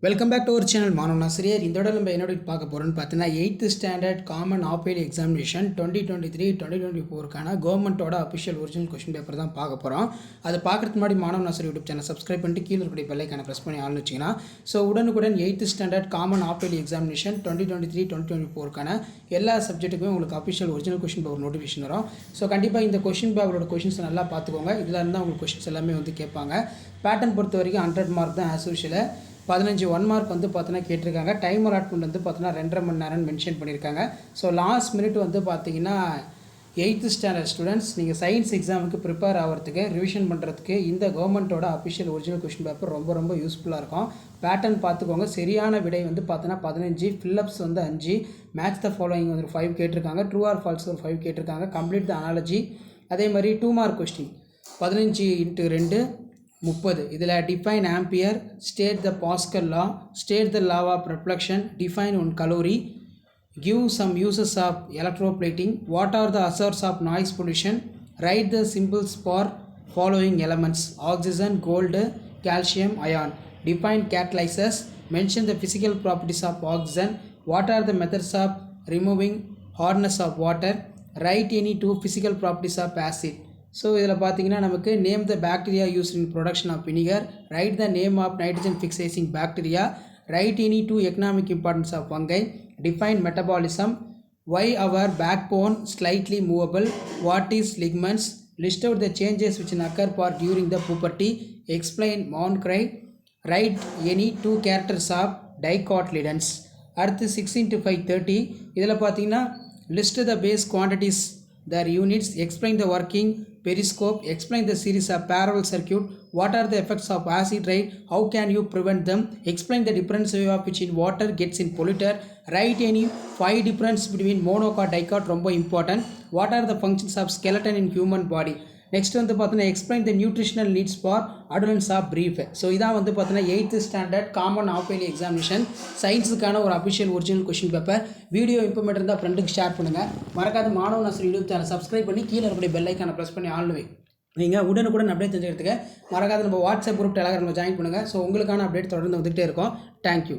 Welcome back to our channel மாணவன் ஆசிரியர். இந்த நம்ம என்னோட பார்க்க போகிறோன்னு பார்த்தீங்கன்னா 8th standard common half yearly examination 2023-2024க்கான கவர்மெண்ட்டோட அஃபிஷியல் ஒரிஜினல் கொஸ்டின் பேப்பர் தான் பார்க்க போகிறோம். அது பார்க்குறதுக்கு முன்னாடி மாணவன் ஆசிரியர் யூடியூப் சேனல் சப்ஸ்கிரைப் பண்ணிட்டு கீழே இருக்கக்கூடிய பெல் ஐக்கானை ப்ரெஸ் பண்ணி ஆள்னு வச்சிங்கன்னா ஸோ உடனுக்குடன் 8th standard common half yearly examination 2023-2024க்கான எல்லா சப்ஜெக்ட்டுக்குமே உங்களுக்கு official original question paper notification வரும். ஸோ கண்டிப்பாக இந்த கொஸ்டின் பேப்பரோட கொஸ்டின்ஸ் நல்லா பார்த்துக்கோங்க. இதில் இருந்தால் உங்களுக்கு கொஸ்டின்ஸ் எல்லாமே கேட்பாங்க. பேட்டர்ன் பொறுத்த வரைக்கும் 100 மார்க் தான் ஆஸ் யூஷுவல். 15 1 மார்க் பார்த்தீங்கன்னா கேட்டிருக்காங்க. டைம் அலாட்மெண்ட் பார்த்தீங்கன்னா 2.5 மணி நேரம் மென்ஷன் பண்ணியிருக்காங்க. ஸோ லாஸ்ட் மினிட் பார்த்தீங்கன்னா 8th ஸ்டாண்டர்ட் ஸ்டூடெண்ட்ஸ் நீங்கள் சயின்ஸ் எக்ஸாமுக்கு ப்ரிப்பேர் ஆகிறதுக்கு ரிவிஷன் பண்ணுறதுக்கு இந்த கவர்மெண்ட்டோட அஃபிஷியல் ஒரிஜினல் கொஸ்டின் பேப்பர் ரொம்ப யூஸ்ஃபுல்லாக இருக்கும். பேட்டர்ன் பார்த்துக்கோங்க. சரியான விடை பார்த்தீங்கன்னா 15, ஃபில்லப்ஸ் 5, மேட்ச் த ஃபாலோயிங் 5 கேட்டிருக்காங்க. ட்ரூ ஆர் ஃபால்ஸ் 5 கேட்டிருக்காங்க. Complete the analogy. அதே மாதிரி 2 மார்க் கொஸ்டின் 15x2 30. இதில் define ampere, state the Pascal law, state the law of reflection, define one calorie, give some uses of electroplating, what are the sources of noise pollution, write the symbols for following elements oxygen, gold, calcium, iron, define catalysis, mention the physical properties of oxygen, what are the methods of removing hardness of water, write any 2 physical properties of acid. So இதில் பார்த்தீங்கன்னா நமக்கு name the bacteria used in production of vinegar, write the name of nitrogen fixing bacteria, write any 2 economic importance of fungi, define metabolism, why our backbone slightly movable, what is ligaments, list out the changes which occur for during the puberty, explain மவுண்ட்-கிரை, write any 2 characters of dicotyledons. அடுத்து 16-5 30. இதில் பார்த்தீங்கன்னா list the base quantities their units, explain the working periscope, explain the series of parallel circuit, what are the effects of acid rain, how can you prevent them, explain the difference of which in water gets in polluter, write any 5 difference between monocot dicot, ரொம்ப important, what are the functions of skeleton in human body. Next பார்த்தீங்கன்னா explain the nutritional needs for adults of brief. So இதான் பார்த்தீங்கன்னா 8th standard common half yearly examination சயின்ஸுக்கான ஒரு official original question paper. Video இன்ஃபர்மேட் இருந்தால் ஃப்ரெண்டுக்கு share பண்ணுங்கள். மறக்காத மாணவன் ஆசிரியர் யூடியூப் சேனல் சப்ஸ்கிரைப் பண்ணி கீழே இருக்கக்கூடிய பெல் ஐக்கானை ப்ரெஸ் பண்ணி ஆள்னுவே நீங்கள் உடனுக்குடன் அப்டேட் தெரிஞ்சுக்கிறதுக்கு மறக்காத நம்ம வாட்ஸ்அப் குரூப் டெலகிராமில் ஜாயின் பண்ணுங்கள். ஸோ உங்களுக்கான அப்டேட் தொடர்ந்து வந்துகிட்டே இருக்கும். தேங்க்யூ.